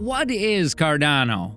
What is Cardano?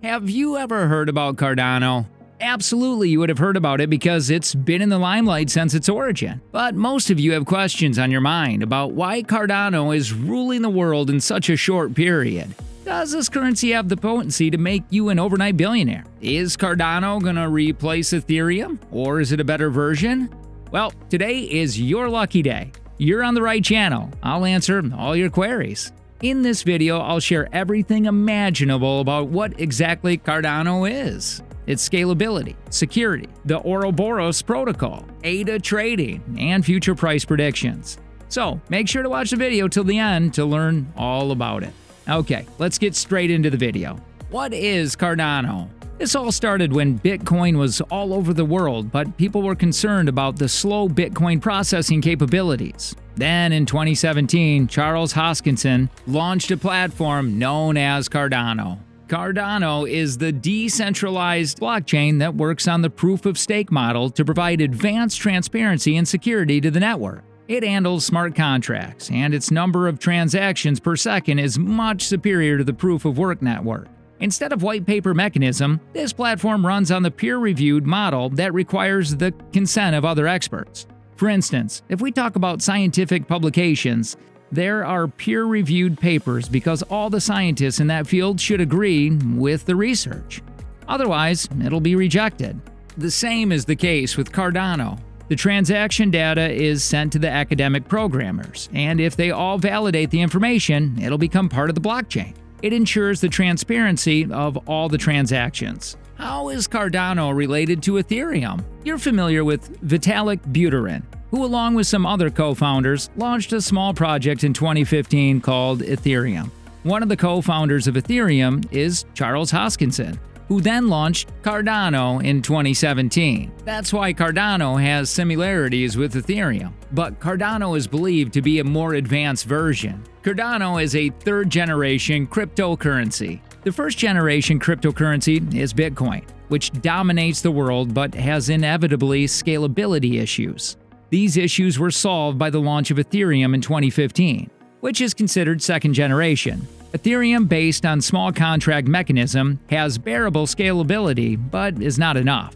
Have you ever heard about Cardano? Absolutely, you would have heard about it because it's been in the limelight since its origin. But most of you have questions on your mind about why Cardano is ruling the world in such a short period. Does this currency have the potency to make you an overnight billionaire? Is Cardano gonna replace Ethereum? Or is it a better version? Well, today is your lucky day. You're on the right channel. I'll answer all your queries. In this video, I'll share everything imaginable about what exactly Cardano is, its scalability, security, the Ouroboros Protocol, ADA trading, and future price predictions. So make sure to watch the video till the end to learn all about it. Okay, let's get straight into the video. What is Cardano? This all started when Bitcoin was all over the world, but people were concerned about the slow Bitcoin processing capabilities. Then in 2017, Charles Hoskinson launched a platform known as Cardano. Cardano is the decentralized blockchain that works on the proof-of-stake model to provide advanced transparency and security to the network. It handles smart contracts, and its number of transactions per second is much superior to the proof-of-work network. Instead of white paper mechanism, this platform runs on the peer-reviewed model that requires the consent of other experts. For instance, if we talk about scientific publications, there are peer-reviewed papers because all the scientists in that field should agree with the research. Otherwise, it'll be rejected. The same is the case with Cardano. The transaction data is sent to the academic programmers, and if they all validate the information, it'll become part of the blockchain. It ensures the transparency of all the transactions. How is Cardano related to Ethereum? You're familiar with Vitalik Buterin, who along with some other co-founders launched a small project in 2015 called Ethereum. One of the co-founders of Ethereum is Charles Hoskinson, who then launched Cardano in 2017. That's why Cardano has similarities with Ethereum, but Cardano is believed to be a more advanced version. Cardano is a third-generation cryptocurrency. The first-generation cryptocurrency is Bitcoin, which dominates the world but has inevitably scalability issues. These issues were solved by the launch of Ethereum in 2015, which is considered second generation. Ethereum, based on small contract mechanism, has bearable scalability, but is not enough.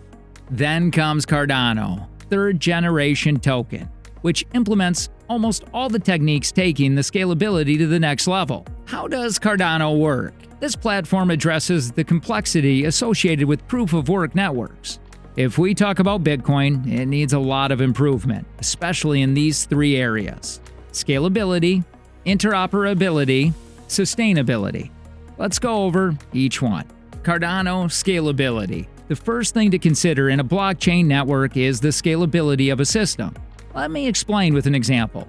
Then comes Cardano, third-generation token, which implements almost all the techniques taking the scalability to the next level. How does Cardano work? This platform addresses the complexity associated with proof-of-work networks. If we talk about Bitcoin, it needs a lot of improvement, especially in these three areas: scalability, interoperability, sustainability. Let's go over each one. Cardano scalability. The first thing to consider in a blockchain network is the scalability of a system. Let me explain with an example.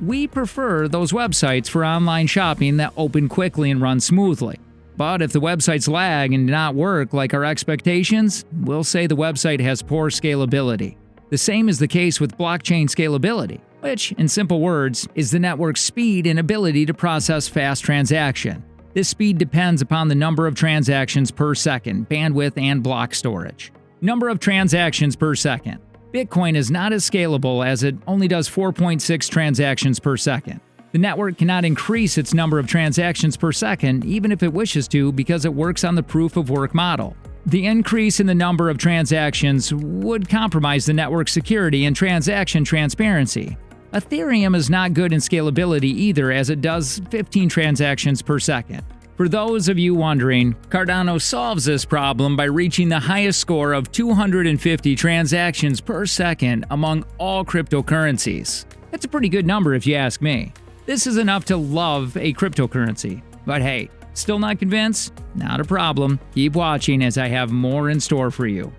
We prefer those websites for online shopping that open quickly and run smoothly. But if the websites lag and do not work like our expectations, we'll say the website has poor scalability. The same is the case with blockchain scalability, which, in simple words, is the network's speed and ability to process fast transaction. This speed depends upon the number of transactions per second, bandwidth, and block storage. Number of transactions per second. Bitcoin is not as scalable as it only does 4.6 transactions per second. The network cannot increase its number of transactions per second even if it wishes to because it works on the proof-of-work model. The increase in the number of transactions would compromise the network's security and transaction transparency. Ethereum is not good in scalability either, as it does 15 transactions per second. For those of you wondering, Cardano solves this problem by reaching the highest score of 250 transactions per second among all cryptocurrencies. That's a pretty good number if you ask me. This is enough to love a cryptocurrency. But hey, still not convinced? Not a problem. Keep watching as I have more in store for you.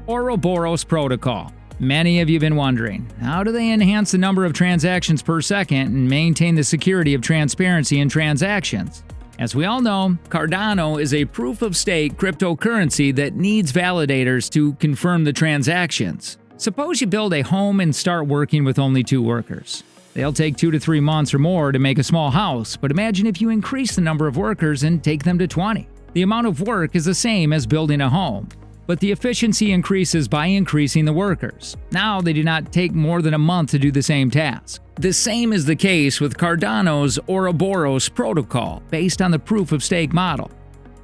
Ouroboros Protocol. Many of you have been wondering, how do they enhance the number of transactions per second and maintain the security of transparency in transactions? As we all know, Cardano is a proof-of-stake cryptocurrency that needs validators to confirm the transactions. Suppose you build a home and start working with only 2 workers. They'll take 2 to 3 months or more to make a small house, but imagine if you increase the number of workers and take them to 20. The amount of work is the same as building a home. but the efficiency increases by increasing the workers. Now they do not take more than a month to do the same task. The same is the case with Cardano's Ouroboros Protocol, based on the proof-of-stake model.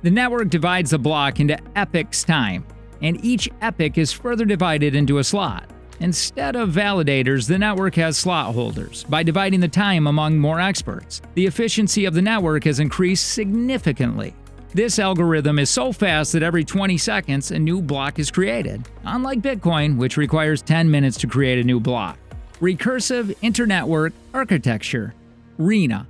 The network divides the block into epochs time, and each epoch is further divided into a slot. Instead of validators, the network has slot holders. By dividing the time among more experts, the efficiency of the network has increased significantly. This algorithm is so fast that every 20 seconds a new block is created, unlike Bitcoin, which requires 10 minutes to create a new block. Recursive InterNetwork Architecture, RINA.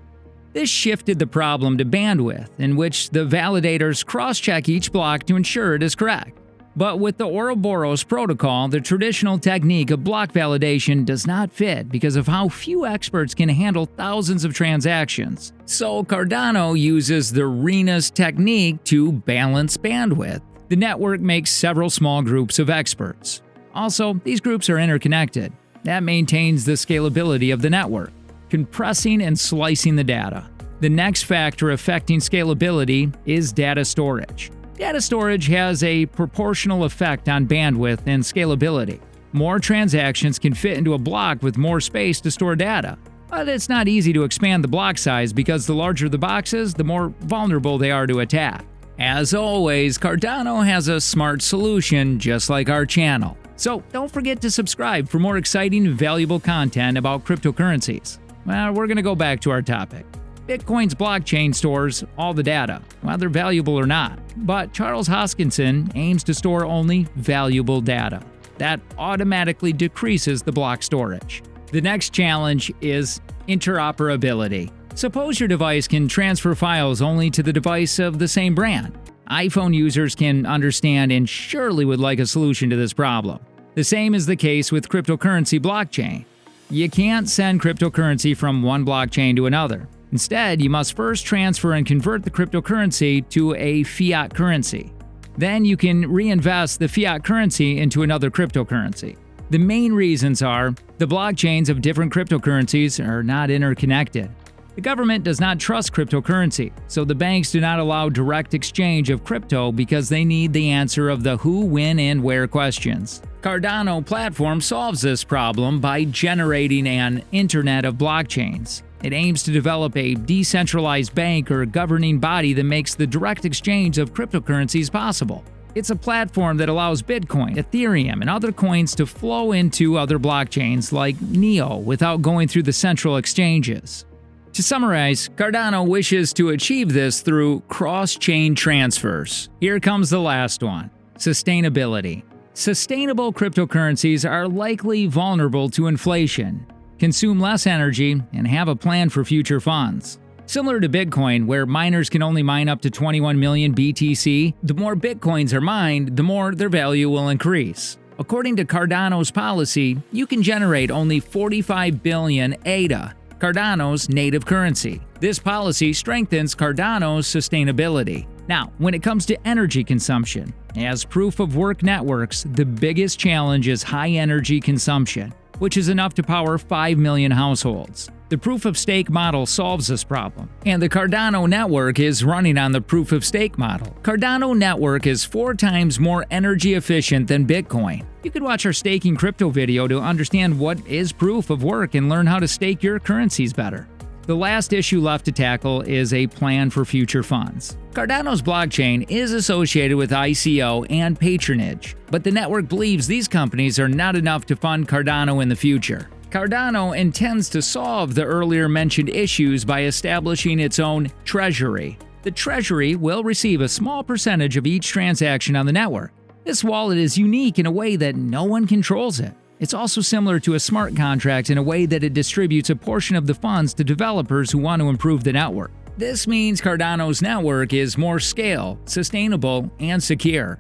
This shifted the problem to bandwidth, in which the validators cross-check each block to ensure it is correct. But with the Ouroboros Protocol, the traditional technique of block validation does not fit because of how few experts can handle thousands of transactions. So Cardano uses the RINA's technique to balance bandwidth. The network makes several small groups of experts. Also, these groups are interconnected. That maintains the scalability of the network, compressing and slicing the data. The next factor affecting scalability is data storage. Data storage has a proportional effect on bandwidth and scalability. More transactions can fit into a block with more space to store data. But it's not easy to expand the block size because the larger the boxes, the more vulnerable they are to attack. As always, Cardano has a smart solution just like our channel. So don't forget to subscribe for more exciting and valuable content about cryptocurrencies. Well, we're going to go back to our topic. Bitcoin's blockchain stores all the data, whether valuable or not. But Charles Hoskinson aims to store only valuable data. That automatically decreases the block storage. The next challenge is interoperability. Suppose your device can transfer files only to the device of the same brand. iPhone users can understand and surely would like a solution to this problem. The same is the case with cryptocurrency blockchain. You can't send cryptocurrency from one blockchain to another. Instead, you must first transfer and convert the cryptocurrency to a fiat currency. Then you can reinvest the fiat currency into another cryptocurrency. The main reasons are the blockchains of different cryptocurrencies are not interconnected. The government does not trust cryptocurrency, so the banks do not allow direct exchange of crypto because they need the answer of the who, when, and where questions. Cardano platform solves this problem by generating an internet of blockchains. It aims to develop a decentralized bank or governing body that makes the direct exchange of cryptocurrencies possible. It's a platform that allows Bitcoin, Ethereum, and other coins to flow into other blockchains like Neo without going through the central exchanges. To summarize, Cardano wishes to achieve this through cross-chain transfers. Here comes the last one: sustainability. Sustainable cryptocurrencies are likely vulnerable to inflation, consume less energy, and have a plan for future funds. Similar to Bitcoin, where miners can only mine up to 21 million BTC, the more Bitcoins are mined, the more their value will increase. According to Cardano's policy, you can generate only 45 billion ADA, Cardano's native currency. This policy strengthens Cardano's sustainability. Now, when it comes to energy consumption, as proof-of-work networks, the biggest challenge is high energy consumption, which is enough to power 5 million households. The proof-of-stake model solves this problem, and the Cardano network is running on the proof-of-stake model. Cardano network is 4 times more energy efficient than Bitcoin. You could watch our staking crypto video to understand what is proof of work and learn how to stake your currencies better. The last issue left to tackle is a plan for future funds. Cardano's blockchain is associated with ICO and patronage, but the network believes these companies are not enough to fund Cardano in the future. Cardano intends to solve the earlier mentioned issues by establishing its own treasury. The treasury will receive a small percentage of each transaction on the network. This wallet is unique in a way that no one controls it. It's also similar to a smart contract in a way that it distributes a portion of the funds to developers who want to improve the network. This means Cardano's network is more scale, sustainable, and secure.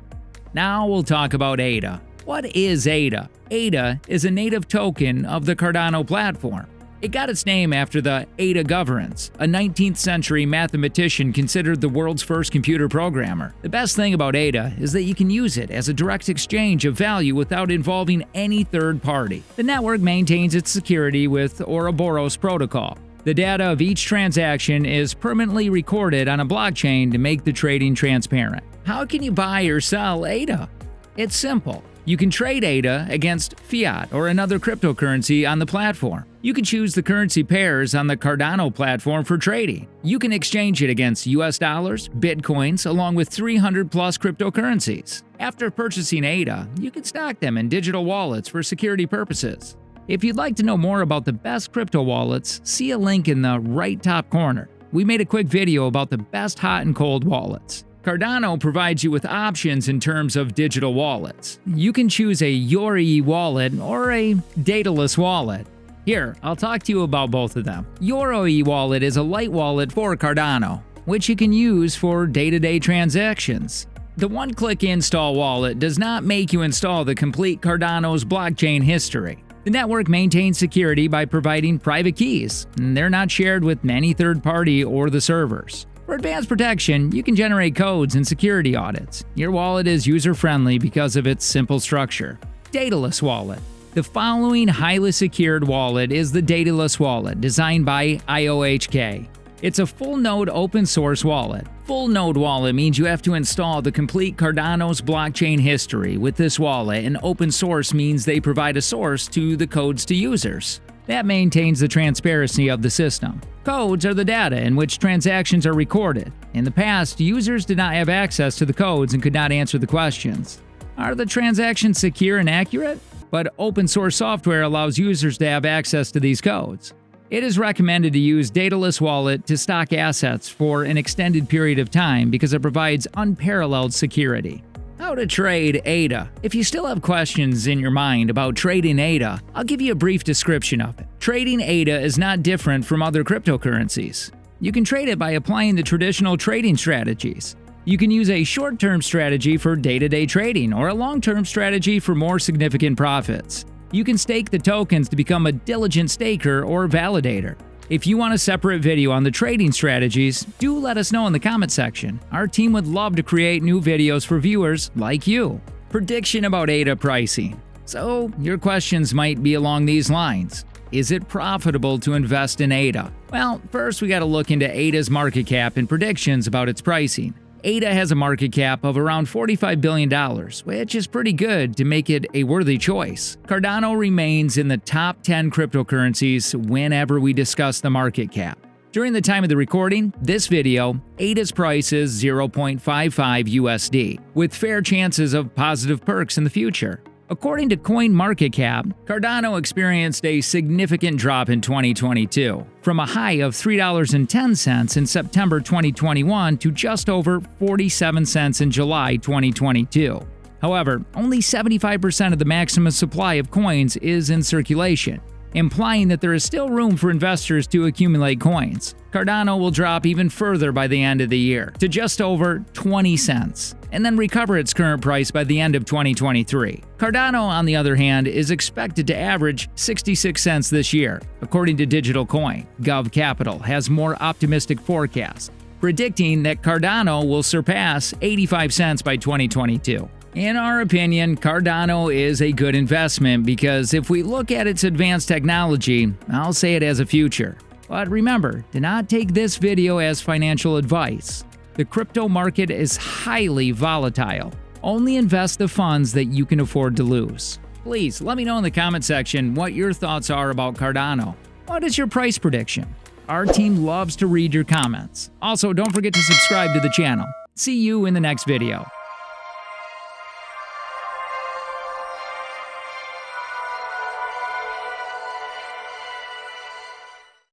Now we'll talk about ADA. What is ADA? ADA is a native token of the Cardano platform. It got its name after the Ada Governance, a 19th century mathematician considered the world's first computer programmer. The best thing about ADA is that you can use it as a direct exchange of value without involving any third party. The network maintains its security with Ouroboros Protocol. The data of each transaction is permanently recorded on a blockchain to make the trading transparent. How can you buy or sell ADA? It's simple. You can trade ADA against fiat or another cryptocurrency on the platform. You can choose the currency pairs on the Cardano platform for trading. You can exchange it against US dollars, bitcoins, along with 300 plus cryptocurrencies. After purchasing ADA, you can stock them in digital wallets for security purposes. If you'd like to know more about the best crypto wallets, see a link in the right top corner. We made a quick video about the best hot and cold wallets. Cardano provides you with options in terms of digital wallets. You can choose a Yoroi wallet or a Daedalus wallet. Here, I'll talk to you about both of them. Yoroi wallet is a light wallet for Cardano, which you can use for day-to-day transactions. The one-click install wallet does not make you install the complete Cardano's blockchain history. The network maintains security by providing private keys, and they're not shared with any third party or the servers. For advanced protection, you can generate codes and security audits. Your wallet is user-friendly because of its simple structure. Daedalus wallet. The following highly secured wallet is the Daedalus wallet, designed by IOHK. It's a full-node open-source wallet. Full-node wallet means you have to install the complete Cardano's blockchain history with this wallet, and open source means they provide a source to the codes to users. That maintains the transparency of the system. Codes are the data in which transactions are recorded. In the past, users did not have access to the codes and could not answer the questions. Are the transactions secure and accurate? But open source software allows users to have access to these codes. It is recommended to use Daedalus Wallet to stock assets for an extended period of time because it provides unparalleled security. How to trade ADA. If you still have questions in your mind about trading ADA, I'll give you a brief description of it. Trading ADA is not different from other cryptocurrencies. You can trade it by applying the traditional trading strategies. You can use a short-term strategy for day-to-day trading or a long-term strategy for more significant profits. You can stake the tokens to become a diligent staker or validator. If you want a separate video on the trading strategies, do let us know in the comment section. Our team would love to create new videos for viewers like you. Prediction about ADA pricing. So, your questions might be along these lines. Is it profitable to invest in ADA? Well, first we gotta look into ADA's market cap and predictions about its pricing. ADA has a market cap of around $45 billion, which is pretty good to make it a worthy choice. Cardano remains in the top 10 cryptocurrencies whenever we discuss the market cap. During the time of the recording, this video, ADA's price is 0.55 USD, with fair chances of positive perks in the future. According to CoinMarketCap, Cardano experienced a significant drop in 2022, from a high of $3.10 in September 2021 to just over 47 cents in July 2022. However, only 75% of the maximum supply of coins is in circulation, implying that there is still room for investors to accumulate coins. Cardano will drop even further by the end of the year, to just over 20 cents, and then recover its current price by the end of 2023. Cardano, on the other hand, is expected to average 66 cents this year, according to Digital Coin. GovCapital has more optimistic forecasts, predicting that Cardano will surpass 85 cents by 2022. In our opinion, Cardano is a good investment because if we look at its advanced technology, I'll say it has a future. But remember, do not take this video as financial advice. The crypto market is highly volatile. Only invest the funds that you can afford to lose. Please let me know in the comment section what your thoughts are about Cardano. What is your price prediction? Our team loves to read your comments. Also, don't forget to subscribe to the channel. See you in the next video.